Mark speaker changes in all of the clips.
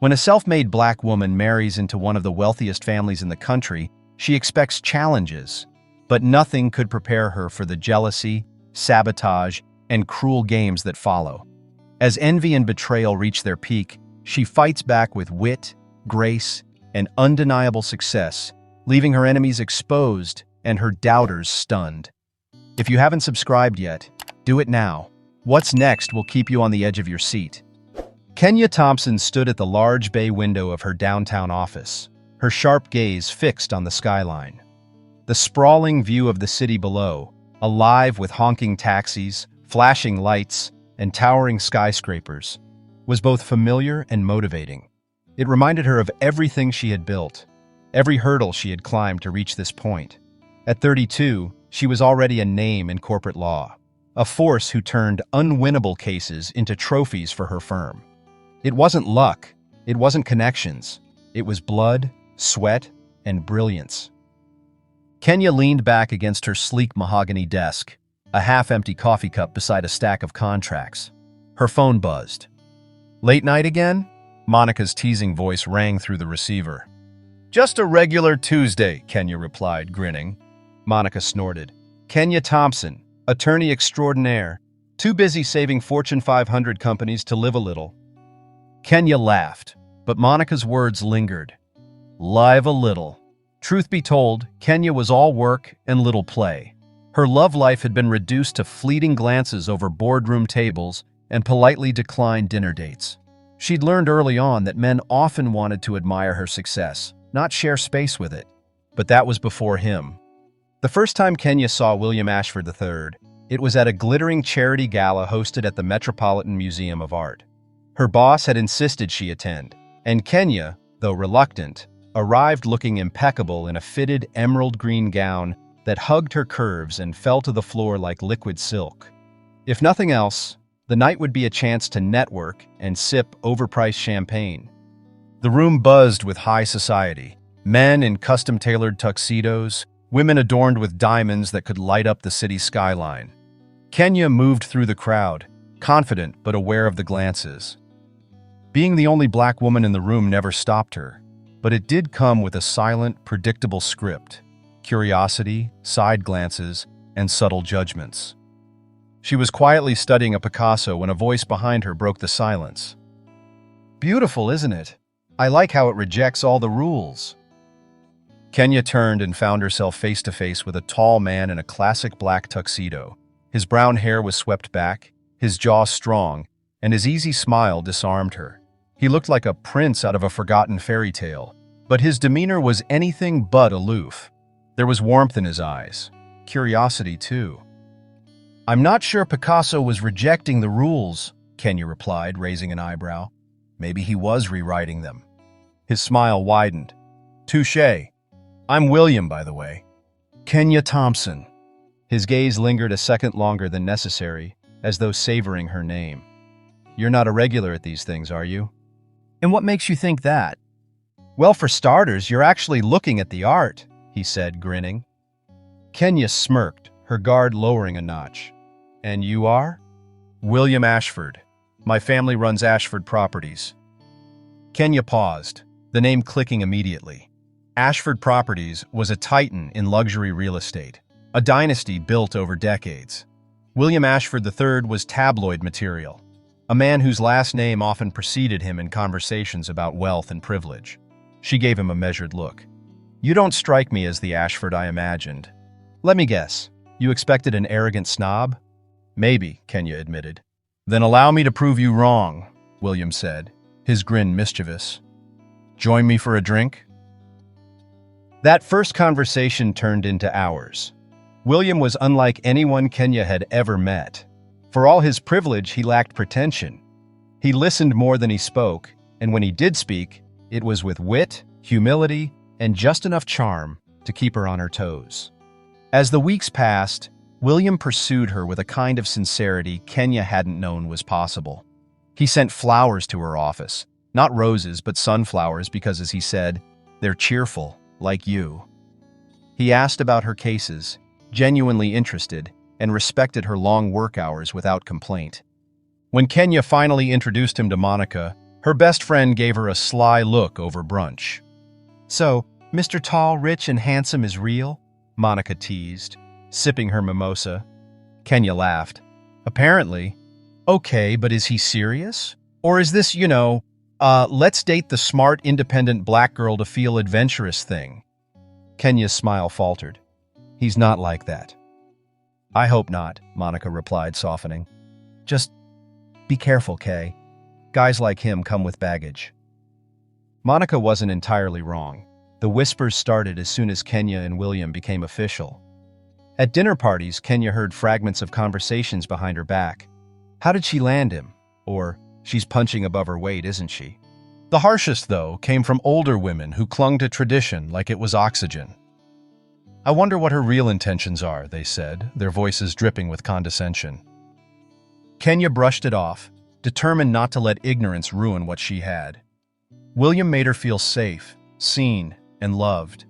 Speaker 1: When a self-made black woman marries into one of the wealthiest families in the country, she expects challenges, but nothing could prepare her for the jealousy, sabotage, and cruel games that follow. As envy and betrayal reach their peak, she fights back with wit, grace, and undeniable success, leaving her enemies exposed and her doubters stunned. If you haven't subscribed yet, do it now. What's next will keep you on the edge of your seat. Kenya Thompson stood at the large bay window of her downtown office, her sharp gaze fixed on the skyline. The sprawling view of the city below, alive with honking taxis, flashing lights, and towering skyscrapers, was both familiar and motivating. It reminded her of everything she had built, every hurdle she had climbed to reach this point. At 32, she was already a name in corporate law, a force who turned unwinnable cases into trophies for her firm. It wasn't luck, it wasn't connections, it was blood, sweat, and brilliance. Kenya leaned back against her sleek mahogany desk, a half-empty coffee cup beside a stack of contracts. Her phone buzzed. "Late night again?" Monica's teasing voice rang through the receiver. "Just a regular Tuesday," Kenya replied, grinning. Monica snorted. "Kenya Thompson, attorney extraordinaire, too busy saving Fortune 500 companies to live a little." Kenya laughed, but Monica's words lingered. Live a little. Truth be told, Kenya was all work and little play. Her love life had been reduced to fleeting glances over boardroom tables and politely declined dinner dates. She'd learned early on that men often wanted to admire her success, not share space with it. But that was before him. The first time Kenya saw William Ashford III, it was at a glittering charity gala hosted at the Metropolitan Museum of Art. Her boss had insisted she attend, and Kenya, though reluctant, arrived looking impeccable in a fitted emerald green gown that hugged her curves and fell to the floor like liquid silk. If nothing else, the night would be a chance to network and sip overpriced champagne. The room buzzed with high society, men in custom-tailored tuxedos, women adorned with diamonds that could light up the city skyline. Kenya moved through the crowd, confident but aware of the glances. Being the only black woman in the room never stopped her, but it did come with a silent, predictable script: curiosity, side glances, and subtle judgments. She was quietly studying a Picasso when a voice behind her broke the silence. "Beautiful, isn't it? I like how it rejects all the rules." Kenya turned and found herself face to face with a tall man in a classic black tuxedo. His brown hair was swept back, his jaw strong, and his easy smile disarmed her. He looked like a prince out of a forgotten fairy tale, but his demeanor was anything but aloof. There was warmth in his eyes, curiosity too. "I'm not sure Picasso was rejecting the rules," Kenya replied, raising an eyebrow. Maybe he was rewriting them. His smile widened. "Touché. I'm William, by the way. Kenya Thompson." His gaze lingered a second longer than necessary, as though savoring her name. "You're not a regular at these things, are you?" "And what makes you think that?" "Well, for starters, you're actually looking at the art," he said, grinning. Kenya smirked, her guard lowering a notch. "And you are?" "William Ashford. My family runs Ashford Properties." Kenya paused, the name clicking immediately. Ashford Properties was a titan in luxury real estate, a dynasty built over decades. William Ashford III was tabloid material, a man whose last name often preceded him in conversations about wealth and privilege. She gave him a measured look. "You don't strike me as the Ashford I imagined. Let me guess, you expected an arrogant snob?" "Maybe," Kenya admitted. "Then allow me to prove you wrong," William said, his grin mischievous. "Join me for a drink?" That first conversation turned into hours. William was unlike anyone Kenya had ever met. For all his privilege, he lacked pretension. He listened more than he spoke, and when he did speak, it was with wit, humility, and just enough charm to keep her on her toes. As the weeks passed, William pursued her with a kind of sincerity Kenya hadn't known was possible. He sent flowers to her office, not roses but sunflowers because, as he said, they're cheerful, like you. He asked about her cases, genuinely interested, and respected her long work hours without complaint. When Kenya finally introduced him to Monica, Her best friend gave her a sly look over brunch. "So, Mr. Tall, Rich, and Handsome is real?" Monica teased, sipping her mimosa. Kenya laughed. "Apparently. Okay, but is he serious? Or is this, let's date the smart, independent black girl to feel adventurous thing?" Kenya's smile faltered. "He's not like that." "I hope not," Monica replied, softening. "Just be careful, Kay. Guys like him come with baggage." Monica wasn't entirely wrong. The whispers started as soon as Kenya and William became official. At dinner parties, Kenya heard fragments of conversations behind her back. "How did she land him?" Or, "She's punching above her weight, isn't she?" The harshest, though, came from older women who clung to tradition like it was oxygen. "I wonder what her real intentions are," they said, their voices dripping with condescension. Kenya brushed it off, determined not to let ignorance ruin what she had. William made her feel safe, seen, and loved.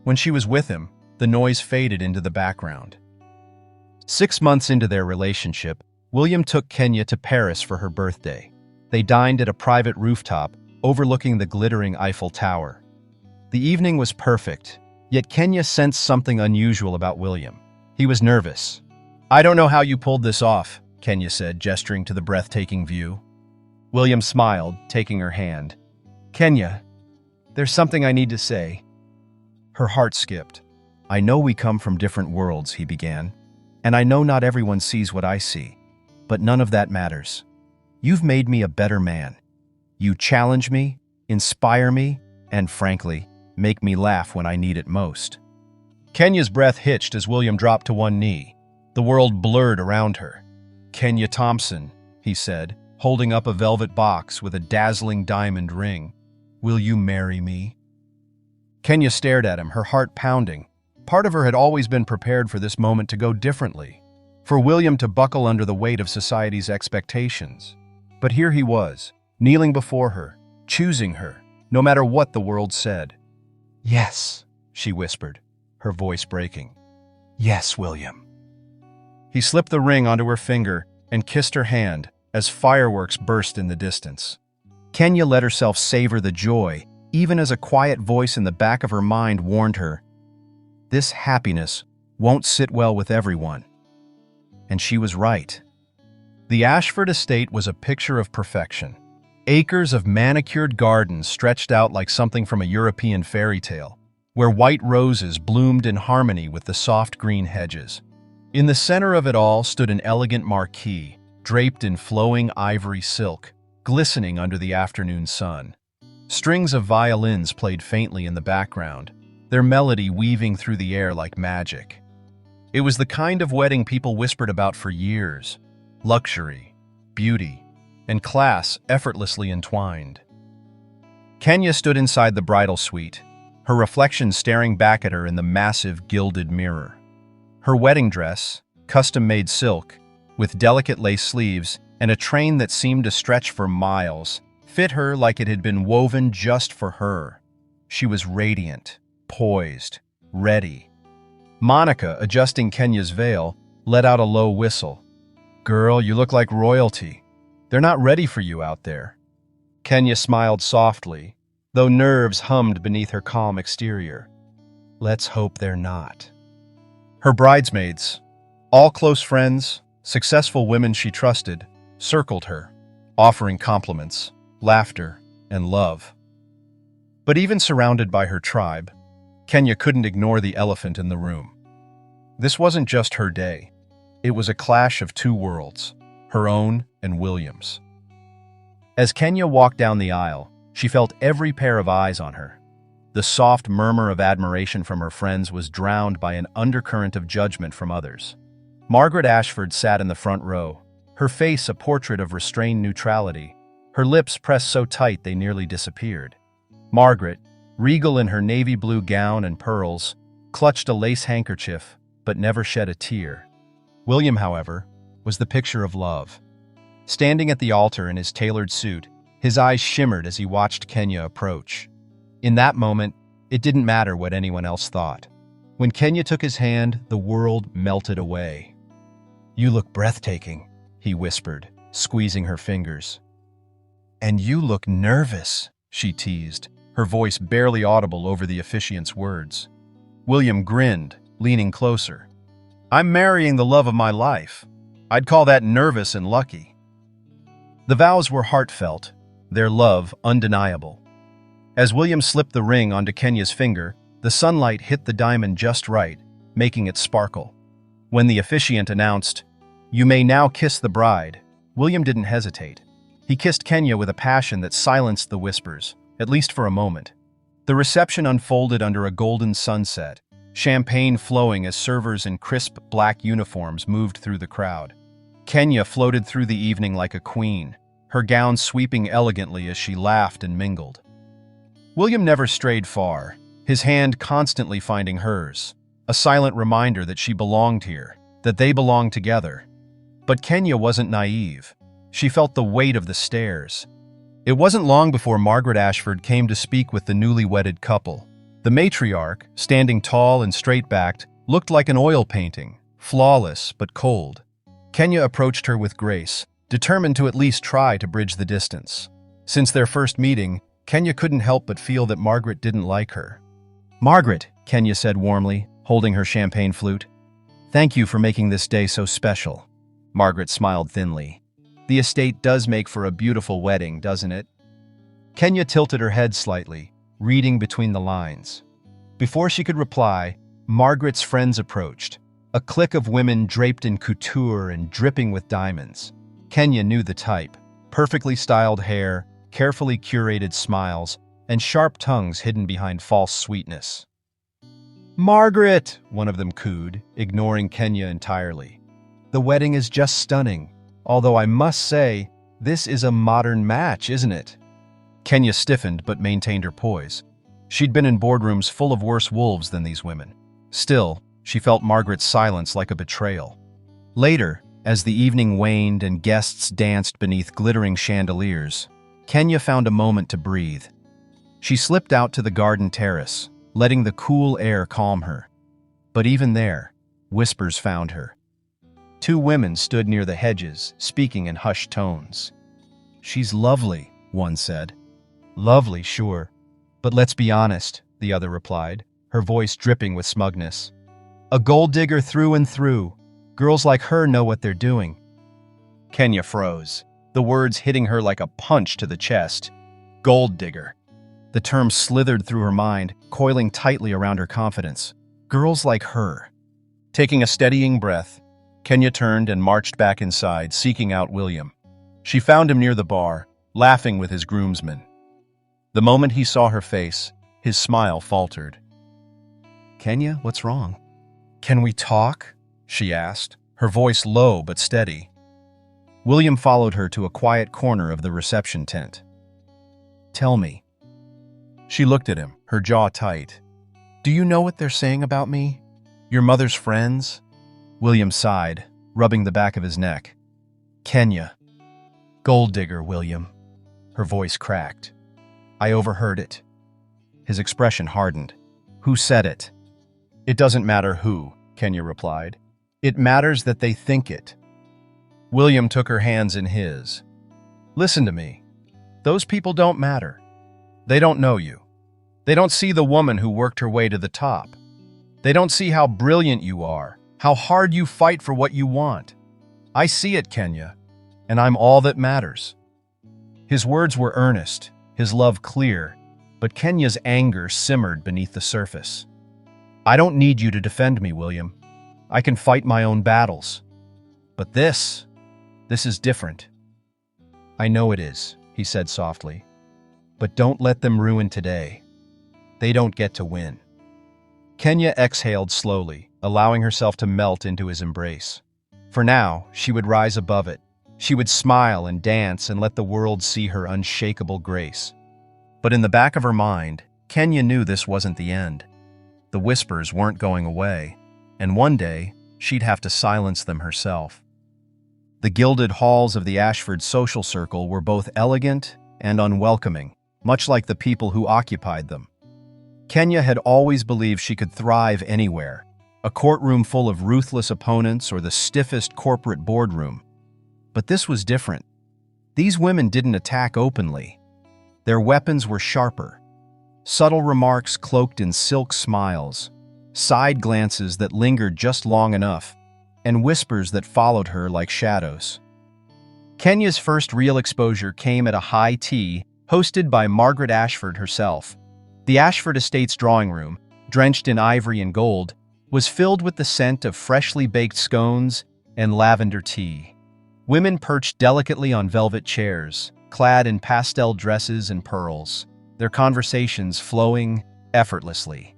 Speaker 1: When she was with him, the noise faded into the background. 6 months into their relationship, William took Kenya to Paris for her birthday. They dined at a private rooftop overlooking the glittering Eiffel Tower. The evening was perfect, yet Kenya sensed something unusual about William. He was nervous. "I don't know how you pulled this off," Kenya said, gesturing to the breathtaking view. William smiled, taking her hand. "Kenya, there's something I need to say." Her heart skipped. "I know we come from different worlds," he began, "and I know not everyone sees what I see, but none of that matters. You've made me a better man. You challenge me, inspire me, and frankly, make me laugh when I need it most." Kenya's breath hitched as William dropped to one knee. The world blurred around her. "Kenya Thompson," he said, holding up a velvet box with a dazzling diamond ring. "Will you marry me?" Kenya stared at him, her heart pounding. Part of her had always been prepared for this moment to go differently, for William to buckle under the weight of society's expectations. But here he was, kneeling before her, choosing her, no matter what the world said. "Yes," she whispered, her voice breaking. "Yes, William." He slipped the ring onto her finger and kissed her hand as fireworks burst in the distance. Kenya let herself savor the joy, even as a quiet voice in the back of her mind warned her, "This happiness won't sit well with everyone." And she was right. The Ashford estate was a picture of perfection. Acres of manicured gardens stretched out like something from a European fairy tale, where white roses bloomed in harmony with the soft green hedges. In the center of it all stood an elegant marquee, draped in flowing ivory silk, glistening under the afternoon sun. Strings of violins played faintly in the background, their melody weaving through the air like magic. It was the kind of wedding people whispered about for years: luxury, beauty, and class effortlessly entwined. Kenya stood inside the bridal suite, her reflection staring back at her in the massive gilded mirror. Her wedding dress, custom-made silk, with delicate lace sleeves and a train that seemed to stretch for miles, fit her like it had been woven just for her. She was radiant, poised, ready. Monica, adjusting Kenya's veil, let out a low whistle. "Girl, you look like royalty. They're not ready for you out there." Kenya smiled softly, though nerves hummed beneath her calm exterior. "Let's hope they're not." Her bridesmaids, all close friends, successful women she trusted, circled her, offering compliments, laughter, and love. But even surrounded by her tribe, Kenya couldn't ignore the elephant in the room. This wasn't just her day. It was a clash of two worlds, her own and William's. As Kenya walked down the aisle, she felt every pair of eyes on her. The soft murmur of admiration from her friends was drowned by an undercurrent of judgment from others. Margaret Ashford sat in the front row, her face a portrait of restrained neutrality, her lips pressed so tight they nearly disappeared. Margaret, regal in her navy blue gown and pearls, clutched a lace handkerchief, but never shed a tear. William, however, was the picture of love. Standing at the altar in his tailored suit, his eyes shimmered as he watched Kenya approach. In that moment, it didn't matter what anyone else thought. When Kenya took his hand, the world melted away. "You look breathtaking," he whispered, squeezing her fingers. "And you look nervous," she teased, her voice barely audible over the officiant's words. William grinned, leaning closer. "I'm marrying the love of my life. I'd call that nervous and lucky." The vows were heartfelt, their love undeniable. As William slipped the ring onto Kenya's finger, the sunlight hit the diamond just right, making it sparkle. When the officiant announced, "You may now kiss the bride," William didn't hesitate. He kissed Kenya with a passion that silenced the whispers, at least for a moment. The reception unfolded under a golden sunset, champagne flowing as servers in crisp black uniforms moved through the crowd. Kenya floated through the evening like a queen, her gown sweeping elegantly as she laughed and mingled. William never strayed far, his hand constantly finding hers, a silent reminder that she belonged here, that they belonged together. But Kenya wasn't naive. She felt the weight of the stairs. It wasn't long before Margaret Ashford came to speak with the newly wedded couple. The matriarch, standing tall and straight-backed, looked like an oil painting, flawless but cold. Kenya approached her with grace, determined to at least try to bridge the distance. Since their first meeting, Kenya couldn't help but feel that Margaret didn't like her. "Margaret," Kenya said warmly, holding her champagne flute, "thank you for making this day so special." Margaret smiled thinly. "The estate does make for a beautiful wedding, doesn't it?" Kenya tilted her head slightly, reading between the lines. Before she could reply, Margaret's friends approached, a clique of women draped in couture and dripping with diamonds. Kenya knew the type: perfectly styled hair, carefully curated smiles, and sharp tongues hidden behind false sweetness. "Margaret!" one of them cooed, ignoring Kenya entirely. "The wedding is just stunning, although I must say, this is a modern match, isn't it?" Kenya stiffened but maintained her poise. She'd been in boardrooms full of worse wolves than these women. Still, she felt Margaret's silence like a betrayal. Later, as the evening waned and guests danced beneath glittering chandeliers, Kenya found a moment to breathe. She slipped out to the garden terrace, letting the cool air calm her. But even there, whispers found her. Two women stood near the hedges, speaking in hushed tones. "She's lovely," one said. "Lovely, sure. But let's be honest," the other replied, her voice dripping with smugness. "A gold digger through and through. Girls like her know what they're doing." Kenya froze, the words hitting her like a punch to the chest. Gold digger. The term slithered through her mind, coiling tightly around her confidence. Girls like her. Taking a steadying breath, Kenya turned and marched back inside, seeking out William. She found him near the bar, laughing with his groomsmen. The moment he saw her face, his smile faltered. "Kenya, what's wrong?" "Can we talk?" she asked, her voice low but steady. William followed her to a quiet corner of the reception tent. "Tell me." She looked at him, her jaw tight. "Do you know what they're saying about me? Your mother's friends?" William sighed, rubbing the back of his neck. "Kenya." "Gold digger, William." Her voice cracked. "I overheard it." His expression hardened. "Who said it?" "It doesn't matter who," Kenya replied. "It matters that they think it." William took her hands in his. "Listen to me. Those people don't matter. They don't know you. They don't see the woman who worked her way to the top. They don't see how brilliant you are, how hard you fight for what you want. I see it, Kenya, and I'm all that matters." His words were earnest, his love clear, but Kenya's anger simmered beneath the surface. "I don't need you to defend me, William. I can fight my own battles. But this is different." "I know it is," he said softly. "But don't let them ruin today. They don't get to win." Kenya exhaled slowly, allowing herself to melt into his embrace. For now, she would rise above it. She would smile and dance and let the world see her unshakable grace. But in the back of her mind, Kenya knew this wasn't the end. The whispers weren't going away, and one day, she'd have to silence them herself. The gilded halls of the Ashford social circle were both elegant and unwelcoming, much like the people who occupied them. Kenya had always believed she could thrive anywhere, a courtroom full of ruthless opponents or the stiffest corporate boardroom. But this was different. These women didn't attack openly. Their weapons were sharper. Subtle remarks cloaked in silk smiles, side glances that lingered just long enough, and whispers that followed her like shadows. Kenya's first real exposure came at a high tea hosted by Margaret Ashford herself. The Ashford Estate's drawing room, drenched in ivory and gold, was filled with the scent of freshly baked scones and lavender tea. Women perched delicately on velvet chairs, clad in pastel dresses and pearls, their conversations flowing effortlessly.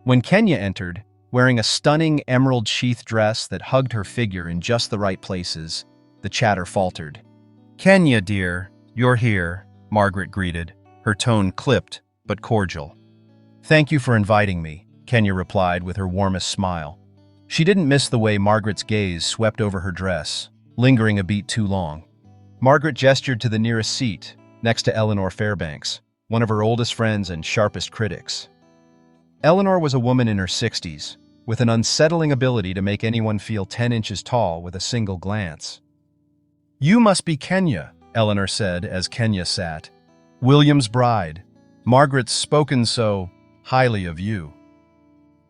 Speaker 1: When Kenya entered, wearing a stunning emerald-sheath dress that hugged her figure in just the right places, the chatter faltered. "Kenya, dear, you're here," Margaret greeted, her tone clipped but cordial. "Thank you for inviting me," Kenya replied with her warmest smile. She didn't miss the way Margaret's gaze swept over her dress, lingering a beat too long. Margaret gestured to the nearest seat, next to Eleanor Fairbanks, one of her oldest friends and sharpest critics. Eleanor was a woman in her 60s, with an unsettling ability to make anyone feel 10 inches tall with a single glance. "You must be Kenya," Eleanor said as Kenya sat. "William's bride. Margaret's spoken so highly of you."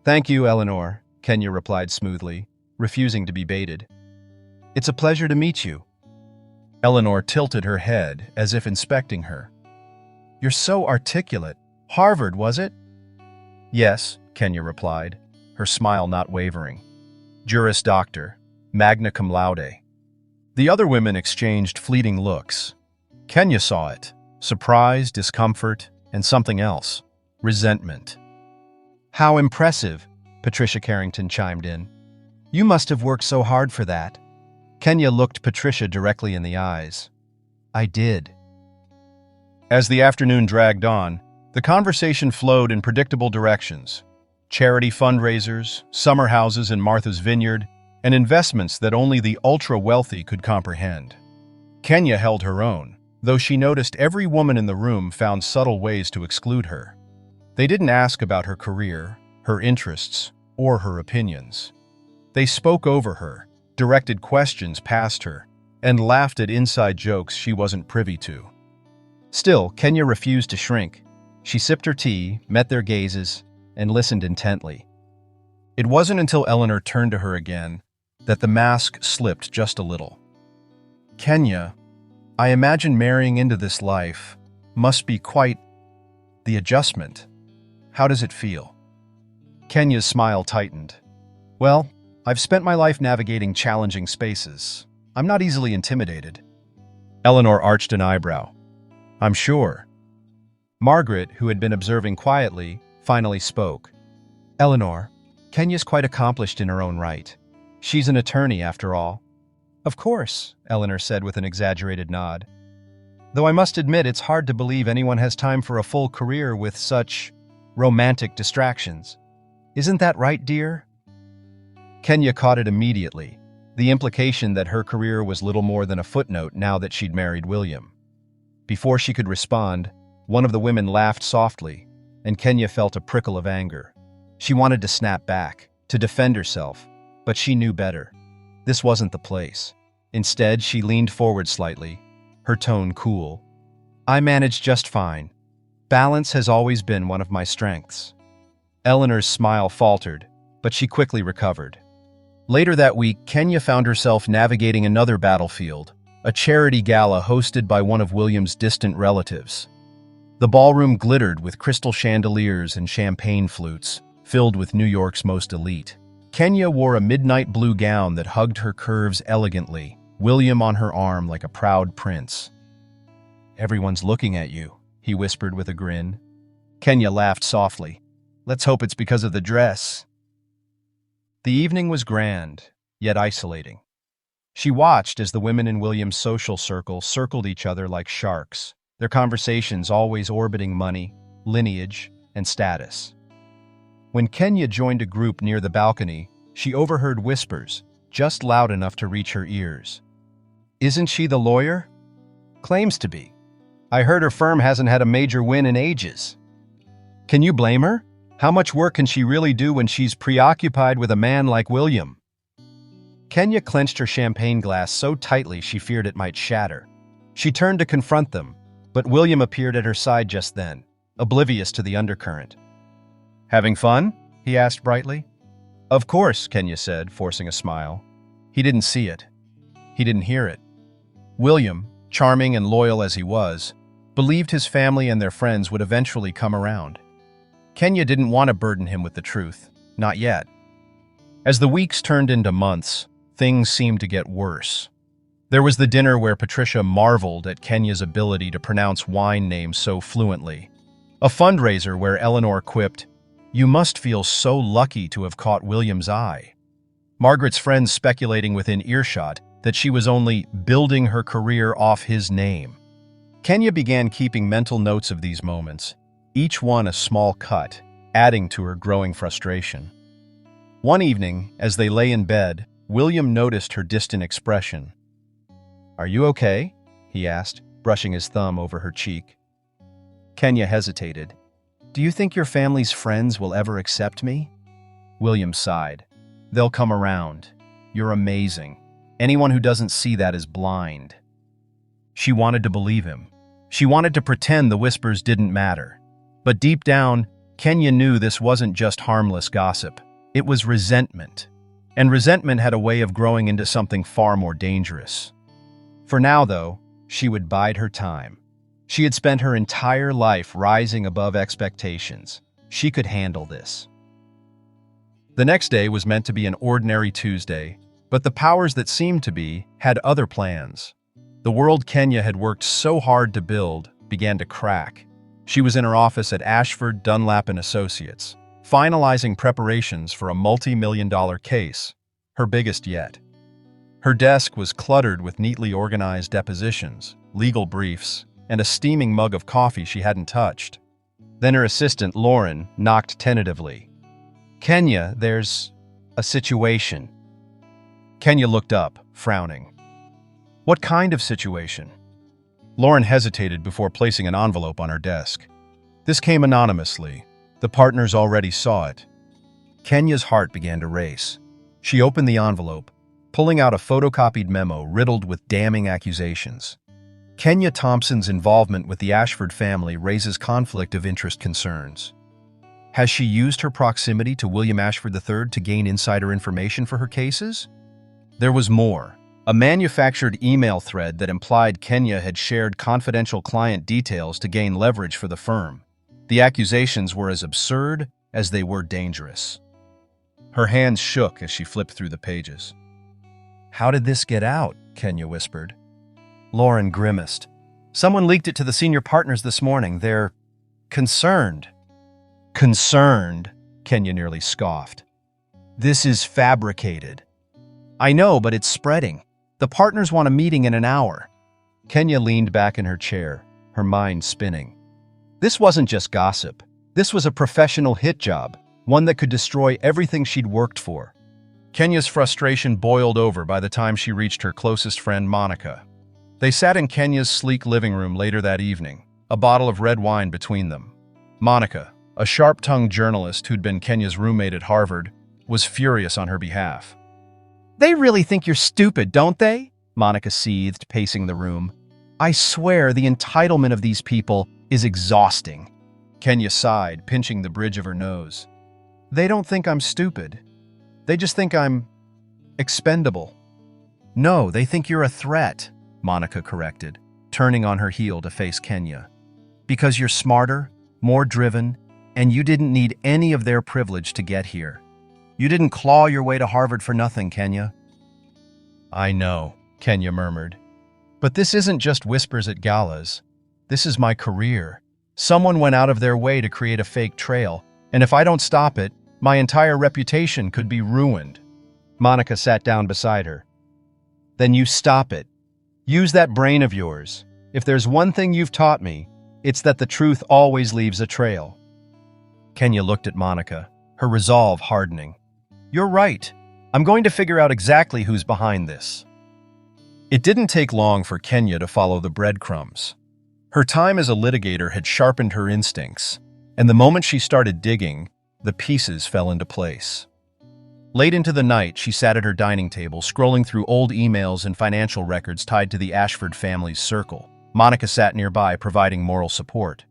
Speaker 1: "Thank you, Eleanor," Kenya replied smoothly, refusing to be baited. "It's a pleasure to meet you." Eleanor tilted her head as if inspecting her. "You're so articulate. Harvard, was it?" "Yes," Kenya replied, her smile not wavering. "Juris Doctor, magna cum laude." The other women exchanged fleeting looks. Kenya saw it: surprise, discomfort, and something else: resentment. "How impressive," Patricia Carrington chimed in. "You must have worked so hard for that." Kenya looked Patricia directly in the eyes. "I did." As the afternoon dragged on, the conversation flowed in predictable directions: charity fundraisers, summer houses in Martha's Vineyard, and investments that only the ultra-wealthy could comprehend. Kenya held her own, though she noticed every woman in the room found subtle ways to exclude her. They didn't ask about her career, her interests, or her opinions. They spoke over her, directed questions past her, and laughed at inside jokes she wasn't privy to. Still, Kenya refused to shrink. She sipped her tea, met their gazes, and listened intently. It wasn't until Eleanor turned to her again that the mask slipped just a little. "Kenya, I imagine marrying into this life must be quite the adjustment. How does it feel?" Kenya's smile tightened. "Well, I've spent my life navigating challenging spaces. I'm not easily intimidated." Eleanor arched an eyebrow. "I'm sure." Margaret, who had been observing quietly, finally spoke. "Eleanor, Kenya's quite accomplished in her own right. She's an attorney, after all." "Of course," Eleanor said with an exaggerated nod. "Though I must admit it's hard to believe anyone has time for a full career with such romantic distractions. Isn't that right, dear?" Kenya caught it immediately, the implication that her career was little more than a footnote now that she'd married William. Before she could respond, one of the women laughed softly, and Kenya felt a prickle of anger. She wanted to snap back, to defend herself, but she knew better. This wasn't the place. Instead, she leaned forward slightly, her tone cool. "I manage just fine. Balance has always been one of my strengths." Eleanor's smile faltered, but she quickly recovered. Later that week, Kenya found herself navigating another battlefield, a charity gala hosted by one of William's distant relatives. The ballroom glittered with crystal chandeliers and champagne flutes, filled with New York's most elite. Kenya wore a midnight blue gown that hugged her curves elegantly, William on her arm like a proud prince. "Everyone's looking at you," he whispered with a grin. Kenya laughed softly. "Let's hope it's because of the dress." The evening was grand, yet isolating. She watched as the women in William's social circle circled each other like sharks, their conversations always orbiting money, lineage, and status. When Kenya joined a group near the balcony, she overheard whispers, just loud enough to reach her ears. "Isn't she the lawyer?" "Claims to be. I heard her firm hasn't had a major win in ages." "Can you blame her? How much work can she really do when she's preoccupied with a man like William?" Kenya clenched her champagne glass so tightly she feared it might shatter. She turned to confront them, but William appeared at her side just then, oblivious to the undercurrent. "Having fun?" he asked brightly. "Of course," Kenya said, forcing a smile. He didn't see it. He didn't hear it. William, charming and loyal as he was, believed his family and their friends would eventually come around. Kenya didn't want to burden him with the truth. Not yet. As the weeks turned into months, things seemed to get worse. There was the dinner where Patricia marveled at Kenya's ability to pronounce wine names so fluently. A fundraiser where Eleanor quipped, "You must feel so lucky to have caught William's eye." Margaret's friends speculating within earshot that she was only building her career off his name. Kenya began keeping mental notes of these moments, each one a small cut, adding to her growing frustration. One evening, as they lay in bed, William noticed her distant expression. "Are you okay?" he asked, brushing his thumb over her cheek. Kenya hesitated. "Do you think your family's friends will ever accept me?" William sighed. "They'll come around. You're amazing. Anyone who doesn't see that is blind." She wanted to believe him. She wanted to pretend the whispers didn't matter. But deep down, Kenya knew this wasn't just harmless gossip. It was resentment. And resentment had a way of growing into something far more dangerous. For now, though, she would bide her time. She had spent her entire life rising above expectations. She could handle this. The next day was meant to be an ordinary Tuesday, but the powers that seemed to be had other plans. The world Kenya had worked so hard to build began to crack. She was in her office at Ashford, Dunlap & Associates, finalizing preparations for a multi-million-dollar case, her biggest yet. Her desk was cluttered with neatly organized depositions, legal briefs, and a steaming mug of coffee she hadn't touched. Then her assistant, Lauren, knocked tentatively. "Kenya, there's a situation." Kenya looked up, frowning. "What kind of situation?" Lauren hesitated before placing an envelope on her desk. This came anonymously. The partners already saw it. Kenya's heart began to race. She opened the envelope, pulling out a photocopied memo riddled with damning accusations. Kenya Thompson's involvement with the Ashford family raises conflict of interest concerns. Has she used her proximity to William Ashford III to gain insider information for her cases? There was more. A manufactured email thread that implied Kenya had shared confidential client details to gain leverage for the firm. The accusations were as absurd as they were dangerous. Her hands shook as she flipped through the pages. "How did this get out?" Kenya whispered. Lauren grimaced. "Someone leaked it to the senior partners this morning. They're concerned." "Concerned?" Kenya nearly scoffed. "This is fabricated." "I know, but it's spreading. The partners want a meeting in an hour." Kenya leaned back in her chair, her mind spinning. This wasn't just gossip. This was a professional hit job, one that could destroy everything she'd worked for. Kenya's frustration boiled over by the time she reached her closest friend, Monica. They sat in Kenya's sleek living room later that evening, a bottle of red wine between them. Monica, a sharp-tongued journalist who'd been Kenya's roommate at Harvard, was furious on her behalf. "They really think you're stupid, don't they?" Monica seethed, pacing the room. "I swear the entitlement of these people is exhausting." Kenya sighed, pinching the bridge of her nose. "They don't think I'm stupid. They just think I'm expendable." "No, they think you're a threat," Monica corrected, turning on her heel to face Kenya. "Because you're smarter, more driven, and you didn't need any of their privilege to get here. You didn't claw your way to Harvard for nothing, Kenya." "I know," Kenya murmured. "But this isn't just whispers at galas. This is my career. Someone went out of their way to create a fake trail, and if I don't stop it, my entire reputation could be ruined." Monica sat down beside her. "Then you stop it. Use that brain of yours. If there's one thing you've taught me, it's that the truth always leaves a trail." Kenya looked at Monica, her resolve hardening. "You're right. I'm going to figure out exactly who's behind this." It didn't take long for Kenya to follow the breadcrumbs. Her time as a litigator had sharpened her instincts, and the moment she started digging, the pieces fell into place. Late into the night, she sat at her dining table, scrolling through old emails and financial records tied to the Ashford family's circle. Monica sat nearby, providing moral support.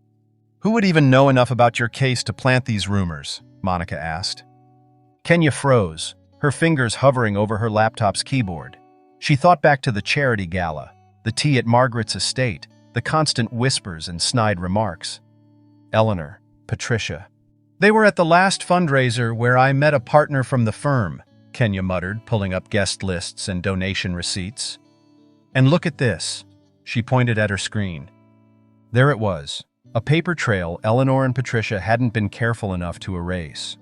Speaker 1: "Who would even know enough about your case to plant these rumors?" Monica asked. Kenya froze, her fingers hovering over her laptop's keyboard. She thought back to the charity gala, the tea at Margaret's estate, the constant whispers and snide remarks. Eleanor, Patricia. "They were at the last fundraiser where I met a partner from the firm," Kenya muttered, pulling up guest lists and donation receipts. "And look at this." She pointed at her screen. There it was, a paper trail Eleanor and Patricia hadn't been careful enough to erase.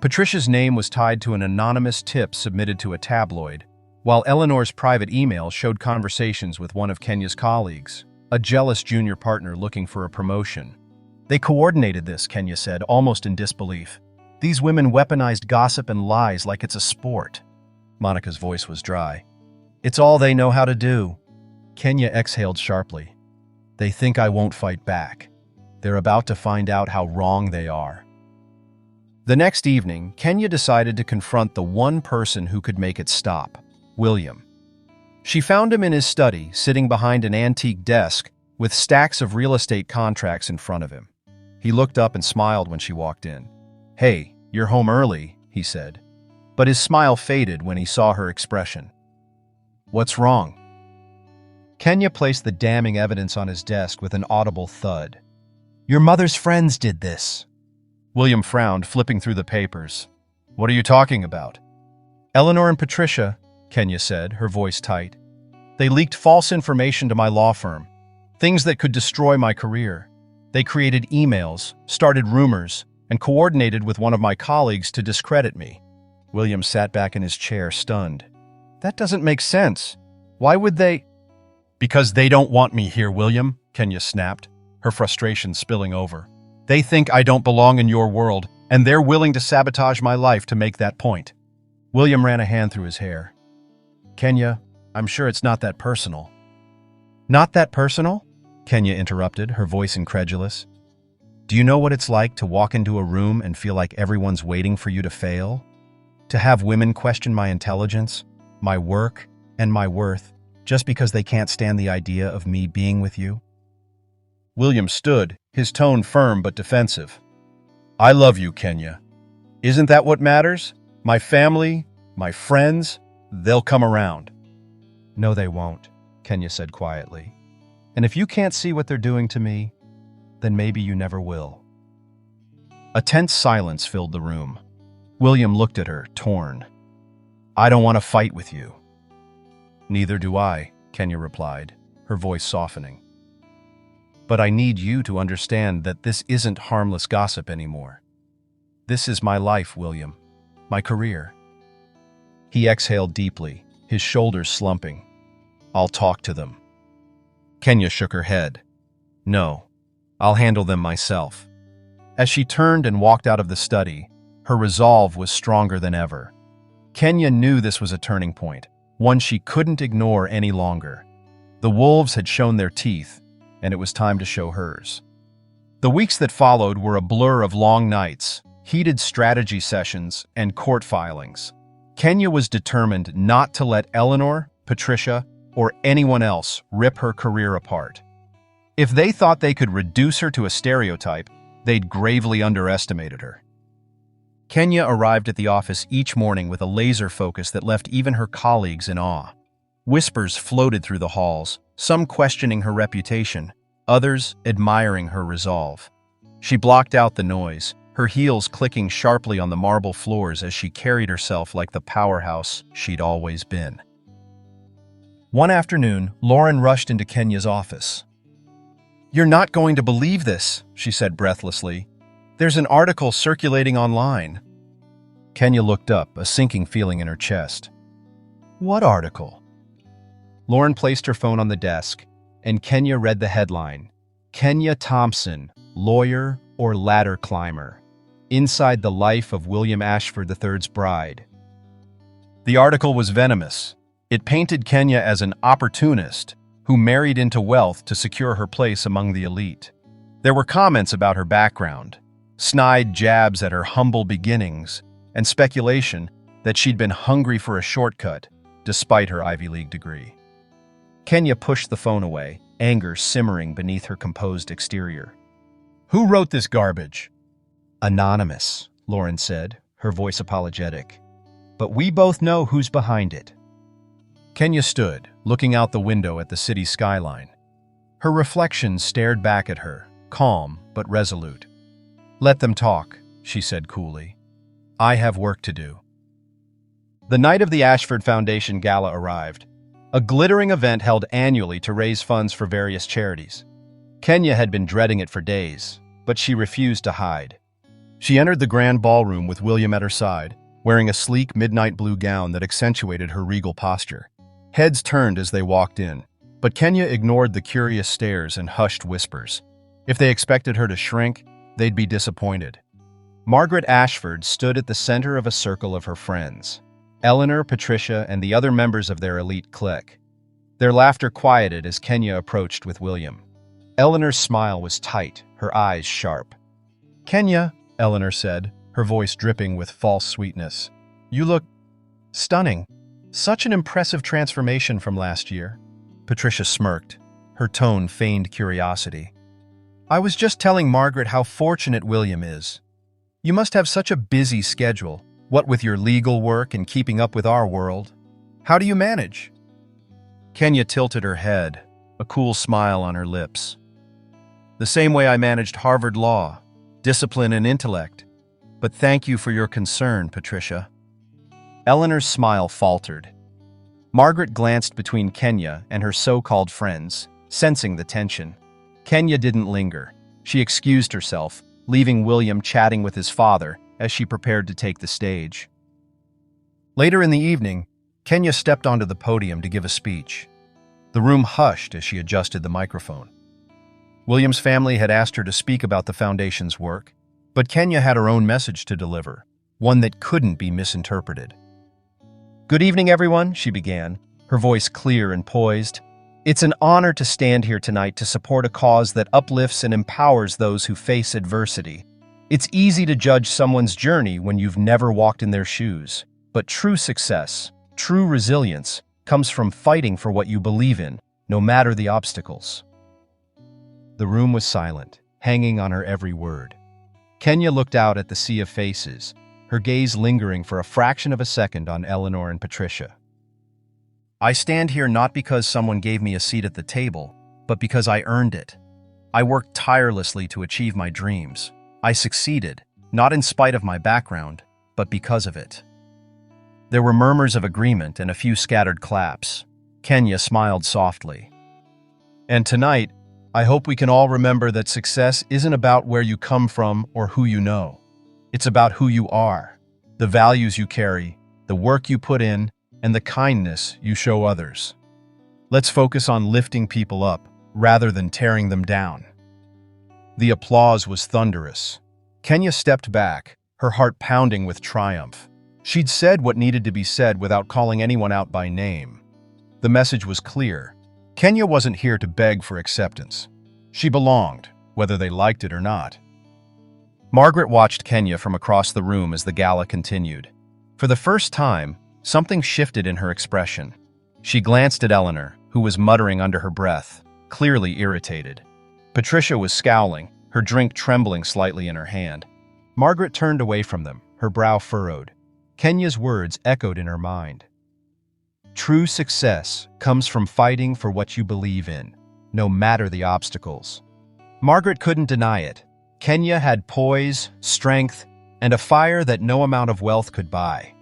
Speaker 1: Patricia's name was tied to an anonymous tip submitted to a tabloid, while Eleanor's private email showed conversations with one of Kenya's colleagues, a jealous junior partner looking for a promotion. "They coordinated this," Kenya said, almost in disbelief. "These women weaponized gossip and lies like it's a sport." Monica's voice was dry. "It's all they know how to do." Kenya exhaled sharply. "They think I won't fight back. They're about to find out how wrong they are." The next evening, Kenya decided to confront the one person who could make it stop, William. She found him in his study, sitting behind an antique desk with stacks of real estate contracts in front of him. He looked up and smiled when she walked in. "Hey, you're home early," he said. But his smile faded when he saw her expression. "What's wrong?" Kenya placed the damning evidence on his desk with an audible thud. "Your mother's friends did this." William frowned, flipping through the papers. "What are you talking about?" "Eleanor and Patricia," Kenya said, her voice tight. "They leaked false information to my law firm, things that could destroy my career. They created emails, started rumors, and coordinated with one of my colleagues to discredit me." William sat back in his chair, stunned. "That doesn't make sense. Why would they—" "Because they don't want me here, William," Kenya snapped, her frustration spilling over. "They think I don't belong in your world, and they're willing to sabotage my life to make that point." William ran a hand through his hair. "Kenya, I'm sure it's not that personal." "Not that personal?" Kenya interrupted, her voice incredulous. "Do you know what it's like to walk into a room and feel like everyone's waiting for you to fail? To have women question my intelligence, my work, and my worth, just because they can't stand the idea of me being with you?" William stood, his tone firm but defensive. "I love you, Kenya. Isn't that what matters? My family, my friends, they'll come around." "No, they won't," Kenya said quietly. "And if you can't see what they're doing to me, then maybe you never will." A tense silence filled the room. William looked at her, torn. "I don't want to fight with you." "Neither do I," Kenya replied, her voice softening. "But I need you to understand that this isn't harmless gossip anymore. This is my life, William. My career." He exhaled deeply, his shoulders slumping. "I'll talk to them." Kenya shook her head. "No, I'll handle them myself." As she turned and walked out of the study, her resolve was stronger than ever. Kenya knew this was a turning point, one she couldn't ignore any longer. The wolves had shown their teeth, and it was time to show hers. The weeks that followed were a blur of long nights, heated strategy sessions, and court filings. Kenya was determined not to let Eleanor, Patricia, or anyone else rip her career apart. If they thought they could reduce her to a stereotype, they'd gravely underestimated her. Kenya arrived at the office each morning with a laser focus that left even her colleagues in awe. Whispers floated through the halls, some questioning her reputation, others admiring her resolve. She blocked out the noise, her heels clicking sharply on the marble floors as she carried herself like the powerhouse she'd always been. One afternoon, Lauren rushed into Kenya's office. "You're not going to believe this," she said breathlessly. "There's an article circulating online." Kenya looked up, a sinking feeling in her chest. "What article?" Lauren placed her phone on the desk, and Kenya read the headline, "Kenya Thompson, Lawyer or Ladder Climber. Inside the Life of William Ashford III's Bride." The article was venomous. It painted Kenya as an opportunist who married into wealth to secure her place among the elite. There were comments about her background, snide jabs at her humble beginnings, and speculation that she'd been hungry for a shortcut, despite her Ivy League degree. Kenya pushed the phone away, anger simmering beneath her composed exterior. "Who wrote this garbage?" "Anonymous," Lauren said, her voice apologetic. "But we both know who's behind it." Kenya stood, looking out the window at the city skyline. Her reflection stared back at her, calm but resolute. "Let them talk," she said coolly. "I have work to do." The night of the Ashford Foundation Gala arrived, a glittering event held annually to raise funds for various charities. Kenya had been dreading it for days, but she refused to hide. She entered the grand ballroom with William at her side, wearing a sleek midnight blue gown that accentuated her regal posture. Heads turned as they walked in, but Kenya ignored the curious stares and hushed whispers. If they expected her to shrink, they'd be disappointed. Margaret Ashford stood at the center of a circle of her friends. Eleanor, Patricia, and the other members of their elite clique. Their laughter quieted as Kenya approached with William. Eleanor's smile was tight, her eyes sharp. "Kenya," Eleanor said, her voice dripping with false sweetness, "you look stunning. Such an impressive transformation from last year." Patricia smirked. Her tone feigned curiosity. "I was just telling Margaret how fortunate William is. You must have such a busy schedule, what with your legal work and keeping up with our world. How do you manage?" Kenya tilted her head, a cool smile on her lips. "The same way I managed Harvard Law, discipline and intellect. But thank you for your concern, Patricia." Eleanor's smile faltered. Margaret glanced between Kenya and her so-called friends, sensing the tension. Kenya didn't linger. She excused herself, leaving William chatting with his father as she prepared to take the stage. Later in the evening, Kenya stepped onto the podium to give a speech. The room hushed as she adjusted the microphone. William's family had asked her to speak about the foundation's work, but Kenya had her own message to deliver, one that couldn't be misinterpreted. "Good evening, everyone," she began, her voice clear and poised. "It's an honor to stand here tonight to support a cause that uplifts and empowers those who face adversity. It's easy to judge someone's journey when you've never walked in their shoes, but true success, true resilience, comes from fighting for what you believe in, no matter the obstacles." The room was silent, hanging on her every word. Kenya looked out at the sea of faces, her gaze lingering for a fraction of a second on Eleanor and Patricia. "I stand here not because someone gave me a seat at the table, but because I earned it. I worked tirelessly to achieve my dreams. I succeeded, not in spite of my background, but because of it." There were murmurs of agreement and a few scattered claps. Kenya smiled softly. "And tonight, I hope we can all remember that success isn't about where you come from or who you know. It's about who you are, the values you carry, the work you put in, and the kindness you show others. Let's focus on lifting people up rather than tearing them down." The applause was thunderous. Kenya stepped back, her heart pounding with triumph. She'd said what needed to be said without calling anyone out by name. The message was clear. Kenya wasn't here to beg for acceptance. She belonged, whether they liked it or not. Margaret watched Kenya from across the room as the gala continued. For the first time, something shifted in her expression. She glanced at Eleanor, who was muttering under her breath, clearly irritated. Patricia was scowling, her drink trembling slightly in her hand. Margaret turned away from them, her brow furrowed. Kenya's words echoed in her mind. "True success comes from fighting for what you believe in, no matter the obstacles." Margaret couldn't deny it. Kenya had poise, strength, and a fire that no amount of wealth could buy.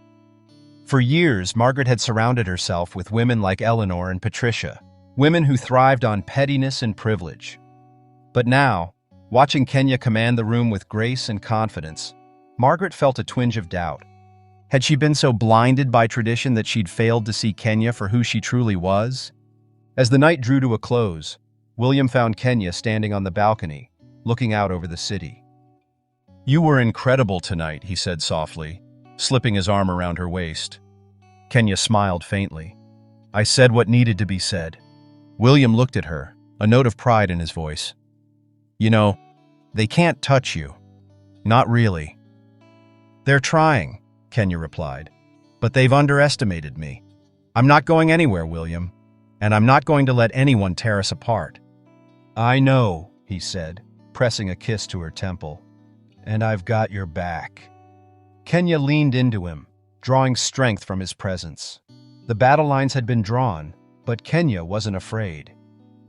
Speaker 1: For years, Margaret had surrounded herself with women like Eleanor and Patricia, women who thrived on pettiness and privilege. But now, watching Kenya command the room with grace and confidence, Margaret felt a twinge of doubt. Had she been so blinded by tradition that she'd failed to see Kenya for who she truly was? As the night drew to a close, William found Kenya standing on the balcony, looking out over the city. "You were incredible tonight," he said softly, slipping his arm around her waist. Kenya smiled faintly. "I said what needed to be said." William looked at her, a note of pride in his voice. "You know, they can't touch you. Not really." "They're trying," Kenya replied, but they've underestimated me. I'm not going anywhere, William, and I'm not going to let anyone tear us apart." "I know," he said, pressing a kiss to her temple, "and I've got your back." Kenya leaned into him, drawing strength from his presence. The battle lines had been drawn, but Kenya wasn't afraid.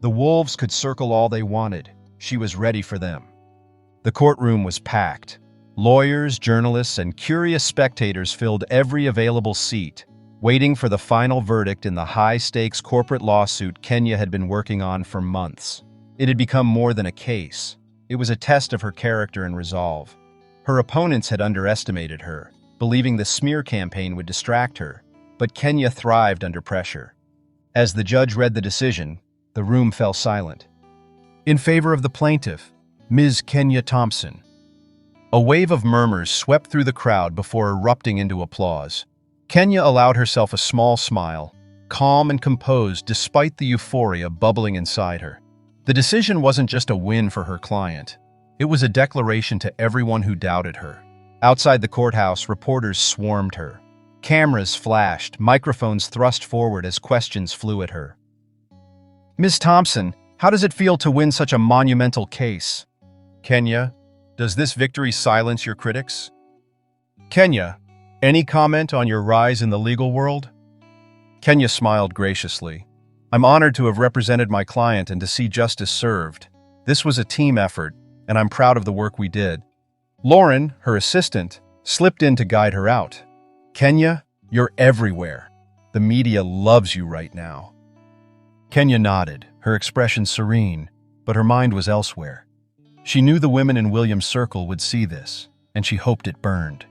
Speaker 1: The wolves could circle all they wanted. She was ready for them. The courtroom was packed. Lawyers, journalists, and curious spectators filled every available seat, waiting for the final verdict in the high-stakes corporate lawsuit Kenya had been working on for months. It had become more than a case. It was a test of her character and resolve. Her opponents had underestimated her, believing the smear campaign would distract her, but Kenya thrived under pressure. As the judge read the decision, the room fell silent. "In favor of the plaintiff, Ms. Kenya Thompson." A wave of murmurs swept through the crowd before erupting into applause. Kenya allowed herself a small smile, calm and composed despite the euphoria bubbling inside her. The decision wasn't just a win for her client. It was a declaration to everyone who doubted her. Outside the courthouse, reporters swarmed her. Cameras flashed, microphones thrust forward as questions flew at her. "Ms. Thompson, how does it feel to win such a monumental case?" "Kenya, does this victory silence your critics?" "Kenya, any comment on your rise in the legal world?" Kenya smiled graciously. "I'm honored to have represented my client and to see justice served. This was a team effort, and I'm proud of the work we did." Lauren, her assistant, slipped in to guide her out. "Kenya, you're everywhere. The media loves you right now." Kenya nodded, her expression serene, but her mind was elsewhere. She knew the women in William's circle would see this, and she hoped it burned.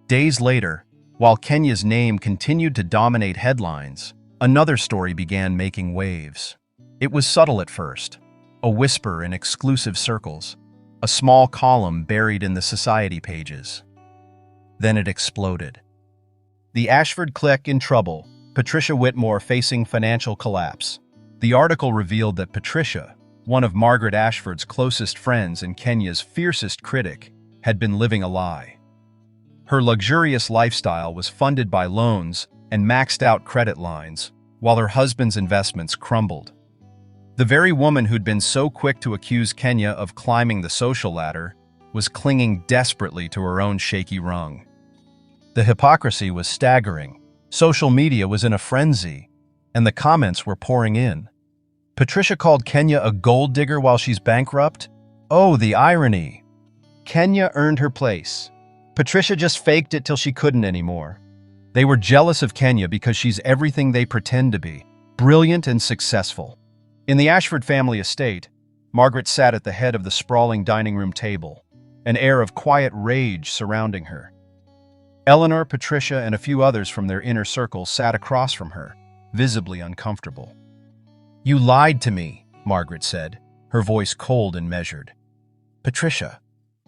Speaker 1: Days later, while Kenya's name continued to dominate headlines, another story began making waves. It was subtle at first, a whisper in exclusive circles, a small column buried in the society pages. Then it exploded. The Ashford clique in trouble, Patricia Whitmore facing financial collapse. The article revealed that Patricia, one of Margaret Ashford's closest friends and Kenya's fiercest critic, had been living a lie. Her luxurious lifestyle was funded by loans and maxed-out credit lines, while her husband's investments crumbled. The very woman who'd been so quick to accuse Kenya of climbing the social ladder was clinging desperately to her own shaky rung. The hypocrisy was staggering. Social media was in a frenzy, and the comments were pouring in. Patricia called Kenya a gold digger while she's bankrupt? Oh, the irony. Kenya earned her place. Patricia just faked it till she couldn't anymore. They were jealous of Kenya because she's everything they pretend to be, brilliant and successful. In the Ashford family estate, Margaret sat at the head of the sprawling dining room table, an air of quiet rage surrounding her. Eleanor, Patricia, and a few others from their inner circle sat across from her, visibly uncomfortable. "You lied to me," Margaret said, her voice cold and measured. "Patricia,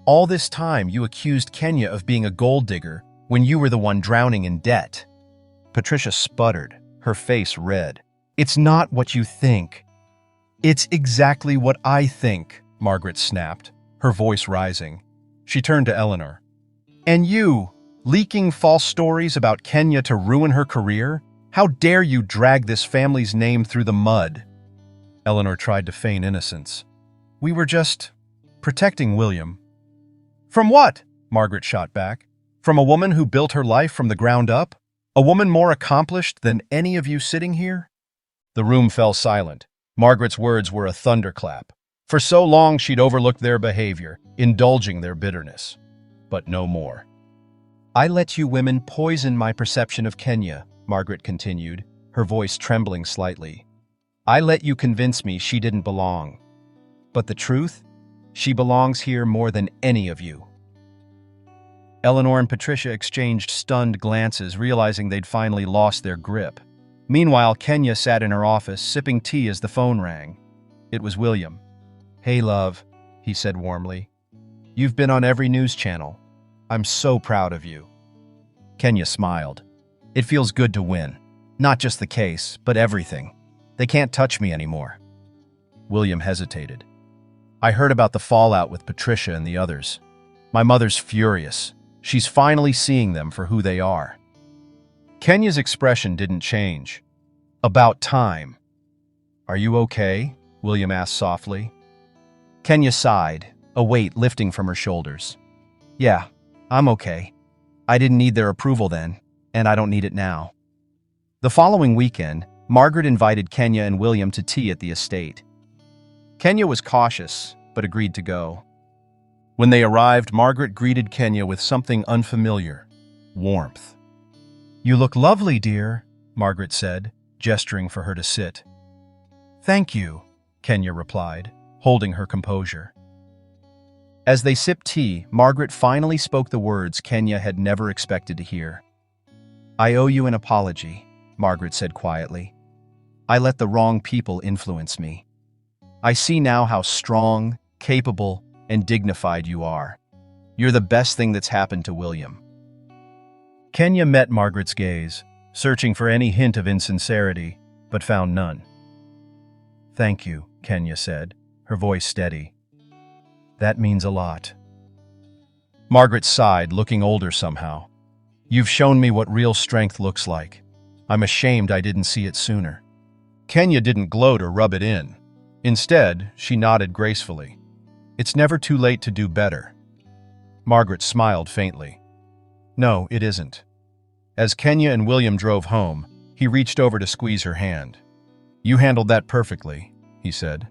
Speaker 1: all this time you accused Kenya of being a gold digger when you were the one drowning in debt." Patricia sputtered, her face red. "It's not what you think." "It's exactly what I think," Margaret snapped, her voice rising. She turned to Eleanor. "And you, leaking false stories about Kenya to ruin her career? How dare you drag this family's name through the mud?" Eleanor tried to feign innocence. "We were just protecting William." "From what?" Margaret shot back. "From a woman who built her life from the ground up? A woman more accomplished than any of you sitting here?" The room fell silent. Margaret's words were a thunderclap. For so long she'd overlooked their behavior, indulging their bitterness. But no more. "I let you women poison my perception of Kenya," Margaret continued, her voice trembling slightly. "I let you convince me she didn't belong. But the truth? She belongs here more than any of you." Eleanor and Patricia exchanged stunned glances, realizing they'd finally lost their grip. Meanwhile, Kenya sat in her office, sipping tea as the phone rang. It was William. "Hey, love," he said warmly. "You've been on every news channel. I'm so proud of you." Kenya smiled. "It feels good to win. Not just the case, but everything. They can't touch me anymore." William hesitated. "I heard about the fallout with Patricia and the others. My mother's furious. She's finally seeing them for who they are." Kenya's expression didn't change. About time. Are you okay? William asked softly. Kenya sighed, a weight lifting from her shoulders. Yeah, I'm okay. I didn't need their approval then, and I don't need it now. The following weekend, Margaret invited Kenya and William to tea at the estate. Kenya was cautious, but agreed to go. When they arrived, Margaret greeted Kenya with something unfamiliar: warmth. You look lovely, dear, Margaret said, gesturing for her to sit. Thank you, Kenya replied, holding her composure. As they sipped tea, Margaret finally spoke the words Kenya had never expected to hear. I owe you an apology, Margaret said quietly. I let the wrong people influence me. I see now how strong, capable, and dignified you are. You're the best thing that's happened to William. Kenya met Margaret's gaze, searching for any hint of insincerity, but found none. Thank you, Kenya said, her voice steady. That means a lot. Margaret sighed, looking older somehow. You've shown me what real strength looks like. I'm ashamed I didn't see it sooner. Kenya didn't gloat or rub it in. Instead, she nodded gracefully. It's never too late to do better. Margaret smiled faintly. No, it isn't. As Kenya and William drove home, he reached over to squeeze her hand. You handled that perfectly, he said.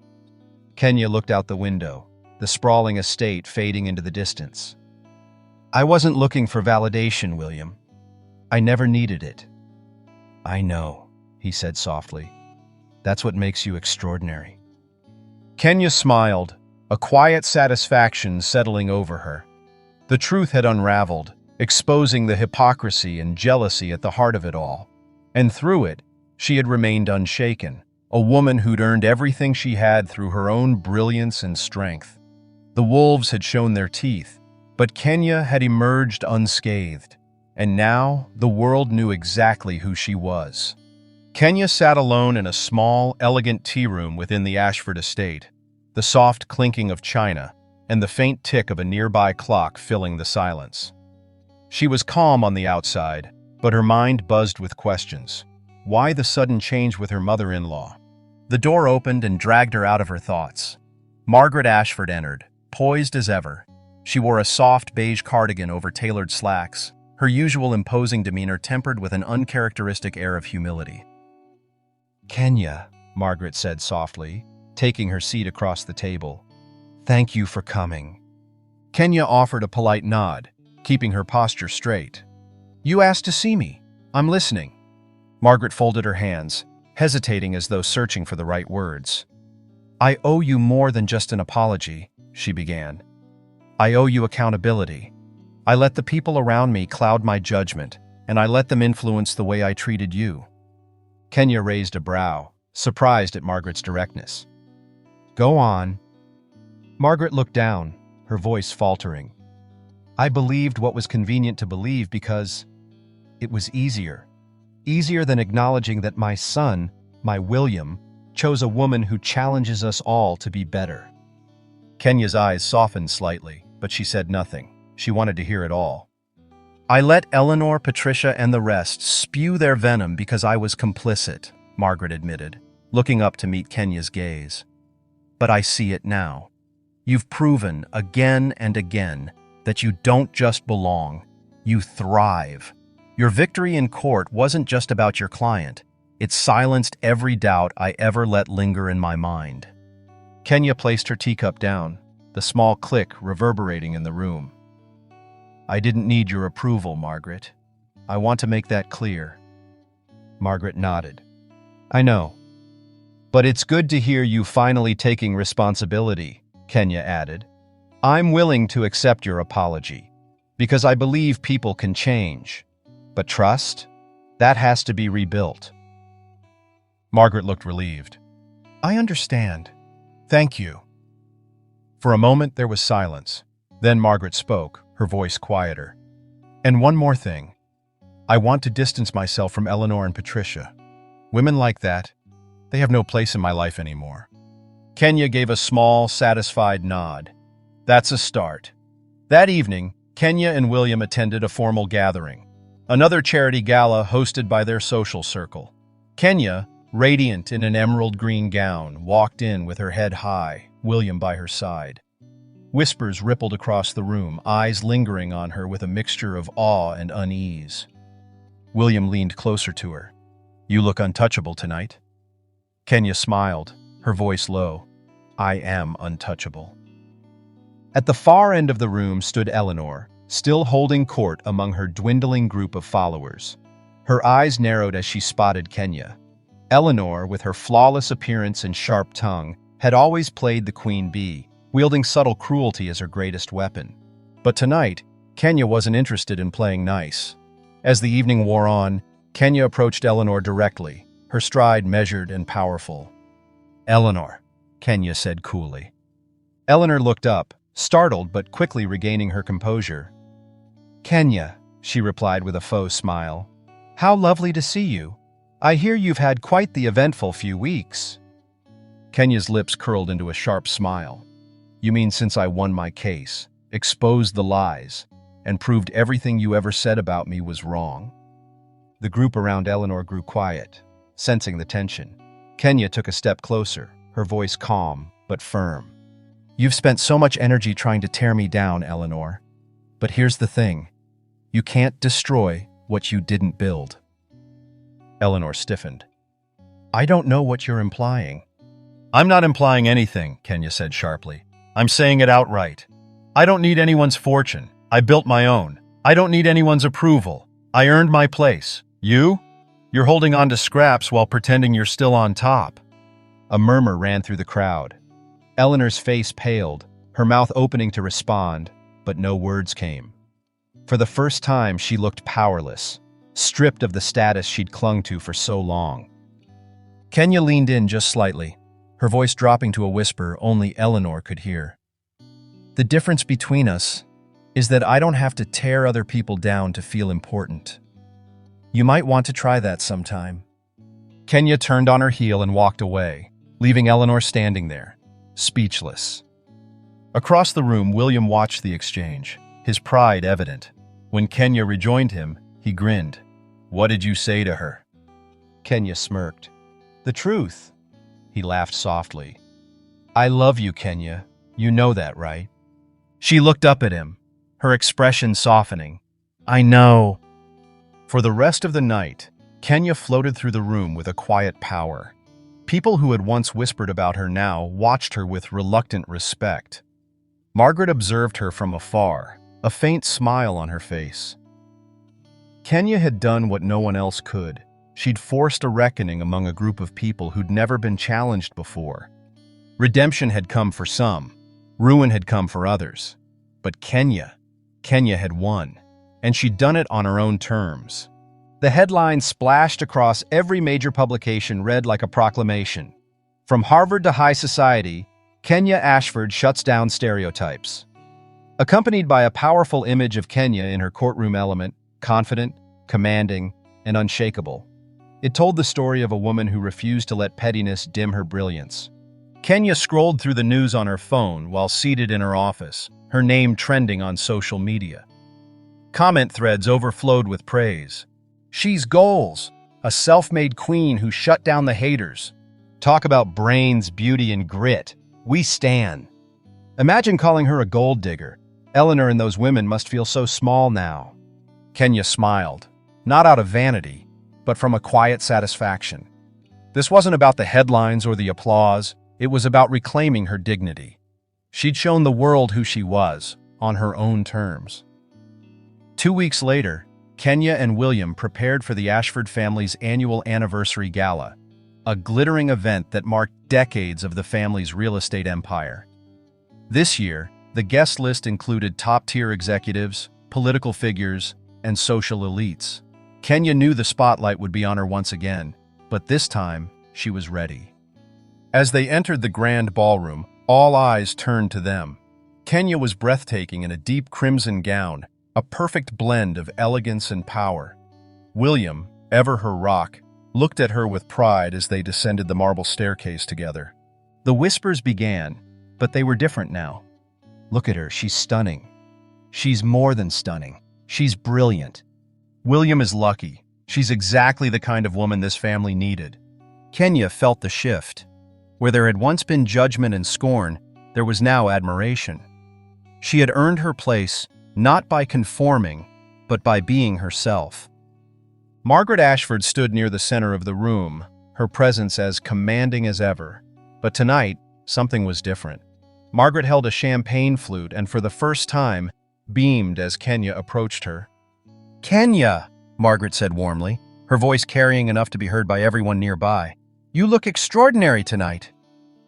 Speaker 1: Kenya looked out the window, the sprawling estate fading into the distance. I wasn't looking for validation, William. I never needed it. I know, he said softly. That's what makes you extraordinary. Kenya smiled, a quiet satisfaction settling over her. The truth had unraveled, exposing the hypocrisy and jealousy at the heart of it all. And through it, she had remained unshaken, a woman who'd earned everything she had through her own brilliance and strength. The wolves had shown their teeth, but Kenya had emerged unscathed, and now the world knew exactly who she was. Kenya sat alone in a small, elegant tea room within the Ashford estate, the soft clinking of china and the faint tick of a nearby clock filling the silence. She was calm on the outside, but her mind buzzed with questions. Why the sudden change with her mother-in-law? The door opened and dragged her out of her thoughts. Margaret Ashford entered, poised as ever. She wore a soft beige cardigan over tailored slacks, her usual imposing demeanor tempered with an uncharacteristic air of humility. Kenya, Margaret said softly, taking her seat across the table. Thank you for coming. Kenya offered a polite nod, keeping her posture straight. You asked to see me. I'm listening. Margaret folded her hands, hesitating as though searching for the right words. I owe you more than just an apology, she began. I owe you accountability. I let the people around me cloud my judgment, and I let them influence the way I treated you. Kenya raised a brow, surprised at Margaret's directness. Go on. Margaret looked down, her voice faltering. I believed what was convenient to believe because it was easier. Easier than acknowledging that my son, my William, chose a woman who challenges us all to be better. Kenya's eyes softened slightly, but she said nothing. She wanted to hear it all. I let Eleanor, Patricia, and the rest spew their venom because I was complicit, Margaret admitted, looking up to meet Kenya's gaze. But I see it now. You've proven again and again that you don't just belong, you thrive. Your victory in court wasn't just about your client. It silenced every doubt I ever let linger in my mind. Kenya placed her teacup down, the small click reverberating in the room. I didn't need your approval, Margaret. I want to make that clear. Margaret nodded. I know. But it's good to hear you finally taking responsibility, Kenya added. I'm willing to accept your apology, because I believe people can change. But trust? That has to be rebuilt. Margaret looked relieved. I understand. Thank you. For a moment there was silence. Then Margaret spoke, her voice quieter. And one more thing. I want to distance myself from Eleanor and Patricia. Women like that, they have no place in my life anymore. Kenya gave a small, satisfied nod. That's a start. That evening, Kenya and William attended a formal gathering. Another charity gala hosted by their social circle. Kenya, radiant in an emerald green gown, walked in with her head high, William by her side. Whispers rippled across the room, eyes lingering on her with a mixture of awe and unease. William leaned closer to her. "You look untouchable tonight." Kenya smiled, her voice low. "I am untouchable." At the far end of the room stood Eleanor, still holding court among her dwindling group of followers. Her eyes narrowed as she spotted Kenya. Eleanor, with her flawless appearance and sharp tongue, had always played the queen bee, wielding subtle cruelty as her greatest weapon. But tonight, Kenya wasn't interested in playing nice. As the evening wore on, Kenya approached Eleanor directly, her stride measured and powerful. "Eleanor," Kenya said coolly. Eleanor looked up, startled but quickly regaining her composure. "Kenya," she replied with a faux smile. "How lovely to see you. I hear you've had quite the eventful few weeks." Kenya's lips curled into a sharp smile. "You mean since I won my case, exposed the lies, and proved everything you ever said about me was wrong?" The group around Eleanor grew quiet, sensing the tension. Kenya took a step closer, her voice calm but firm. "You've spent so much energy trying to tear me down, Eleanor. But here's the thing. You can't destroy what you didn't build." Eleanor stiffened. "I don't know what you're implying." "I'm not implying anything," Kenya said sharply. "I'm saying it outright. I don't need anyone's fortune. I built my own. I don't need anyone's approval. I earned my place. You? You're holding on to scraps while pretending you're still on top." A murmur ran through the crowd. Eleanor's face paled, her mouth opening to respond, but no words came. For the first time, she looked powerless, stripped of the status she'd clung to for so long. Kenya leaned in just slightly, her voice dropping to a whisper only Eleanor could hear. "The difference between us is that I don't have to tear other people down to feel important. You might want to try that sometime." Kenya turned on her heel and walked away, leaving Eleanor standing there, speechless. Across the room, William watched the exchange, his pride evident. When Kenya rejoined him, he grinned. "What did you say to her?" Kenya smirked. "The truth." He laughed softly. "I love you, Kenya. You know that, right?" She looked up at him, her expression softening. "I know." For the rest of the night, Kenya floated through the room with a quiet power. People who had once whispered about her now watched her with reluctant respect. Margaret observed her from afar, a faint smile on her face. Kenya had done what no one else could. She'd forced a reckoning among a group of people who'd never been challenged before. Redemption had come for some, ruin had come for others. But Kenya had won, and she'd done it on her own terms. The headlines splashed across every major publication read like a proclamation. From Harvard to high society, Kenya Ashford shuts down stereotypes. Accompanied by a powerful image of Kenya in her courtroom element, confident, commanding, and unshakable. It told the story of a woman who refused to let pettiness dim her brilliance. Kenya scrolled through the news on her phone while seated in her office, her name trending on social media. Comment threads overflowed with praise. "She's goals, a self-made queen who shut down the haters. Talk about brains, beauty, and grit. We stan." Imagine calling her a gold digger. Eleanor and those women must feel so small now. Kenya smiled, not out of vanity, but from a quiet satisfaction. This wasn't about the headlines or the applause. It was about reclaiming her dignity. She'd shown the world who she was, on her own terms. 2 weeks later, Kenya and William prepared for the Ashford family's annual anniversary gala, a glittering event that marked decades of the family's real estate empire. This year, the guest list included top-tier executives, political figures, and social elites. Kenya knew the spotlight would be on her once again, but this time, she was ready. As they entered the grand ballroom, all eyes turned to them. Kenya was breathtaking in a deep crimson gown, a perfect blend of elegance and power. William, ever her rock, looked at her with pride as they descended the marble staircase together. The whispers began, but they were different now. "Look at her, she's stunning. She's more than stunning. She's brilliant." William is lucky. She's exactly the kind of woman this family needed. Kenya felt the shift. Where there had once been judgment and scorn, there was now admiration. She had earned her place not by conforming, but by being herself. Margaret Ashford stood near the center of the room, her presence as commanding as ever. But tonight, something was different. Margaret held a champagne flute and for the first time, beamed as Kenya approached her. "Kenya," Margaret said warmly, her voice carrying enough to be heard by everyone nearby. "You look extraordinary tonight."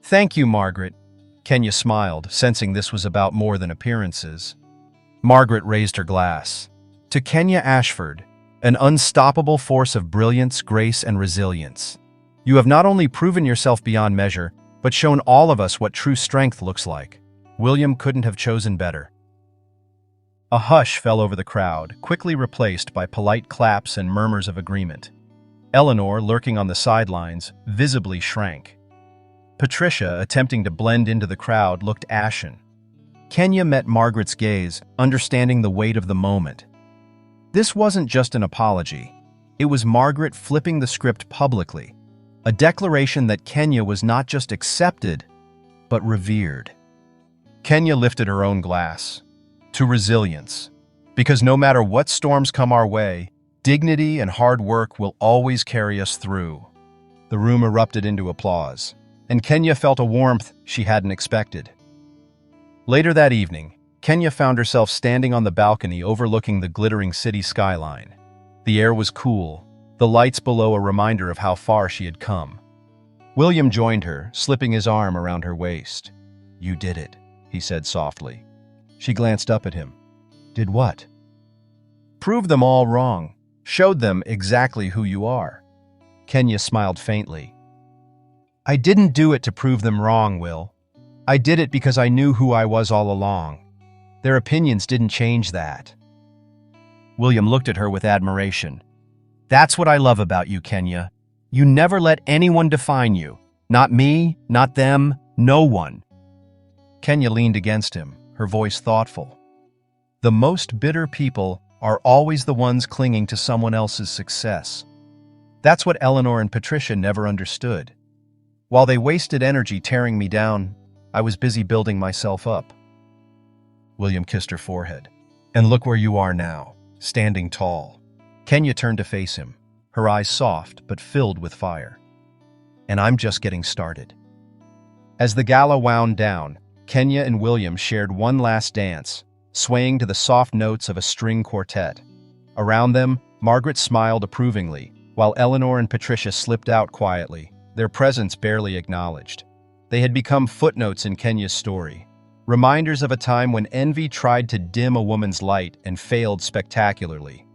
Speaker 1: "Thank you, Margaret." Kenya smiled, sensing this was about more than appearances. Margaret raised her glass. "To Kenya Ashford, an unstoppable force of brilliance, grace, and resilience. You have not only proven yourself beyond measure, but shown all of us what true strength looks like. William couldn't have chosen better." A hush fell over the crowd, quickly replaced by polite claps and murmurs of agreement. Eleanor, lurking on the sidelines, visibly shrank. Patricia, attempting to blend into the crowd, looked ashen. Kenya met Margaret's gaze, understanding the weight of the moment. This wasn't just an apology. It was Margaret flipping the script publicly, a declaration that Kenya was not just accepted, but revered. Kenya lifted her own glass. To resilience. Because no matter what storms come our way, dignity and hard work will always carry us through. The room erupted into applause, and Kenya felt a warmth she hadn't expected. Later that evening, Kenya found herself standing on the balcony overlooking the glittering city skyline. The air was cool, the lights below a reminder of how far she had come. William joined her, slipping his arm around her waist. "You did it," he said softly. She glanced up at him. "Did what?" "Proved them all wrong. Showed them exactly who you are." Kenya smiled faintly. "I didn't do it to prove them wrong, Will. I did it because I knew who I was all along. Their opinions didn't change that." William looked at her with admiration. "That's what I love about you, Kenya. You never let anyone define you. Not me, not them, no one." Kenya leaned against him, her voice thoughtful. "The most bitter people are always the ones clinging to someone else's success. That's what Eleanor and Patricia never understood. While they wasted energy tearing me down, I was busy building myself up." William kissed her forehead. "And look where you are now, standing tall." Kenya turned to face him, her eyes soft but filled with fire. "And I'm just getting started." As the gala wound down, Kenya and William shared one last dance, swaying to the soft notes of a string quartet. Around them, Margaret smiled approvingly, while Eleanor and Patricia slipped out quietly, their presence barely acknowledged. They had become footnotes in Kenya's story, reminders of a time when envy tried to dim a woman's light and failed spectacularly.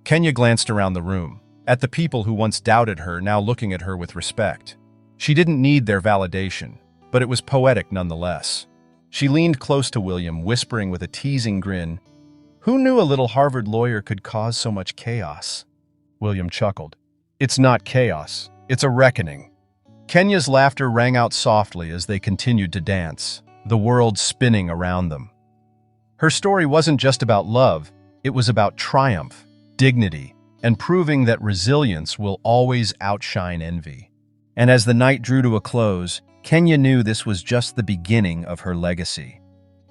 Speaker 1: Kenya glanced around the room, at the people who once doubted her now looking at her with respect. She didn't need their validation, but it was poetic nonetheless. She leaned close to William, whispering with a teasing grin, "Who knew a little Harvard lawyer could cause so much chaos?" William chuckled. "It's not chaos, it's a reckoning." Kenya's laughter rang out softly as they continued to dance, the world spinning around them. Her story wasn't just about love, it was about triumph, dignity, and proving that resilience will always outshine envy. And as the night drew to a close, Kenya knew this was just the beginning of her legacy.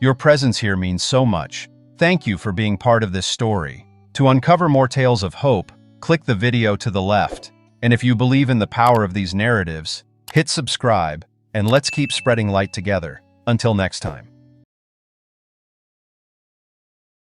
Speaker 1: Your presence here means so much. Thank you for being part of this story. To uncover more tales of hope, click the video to the left. And if you believe in the power of these narratives, hit subscribe, and let's keep spreading light together. Until next time.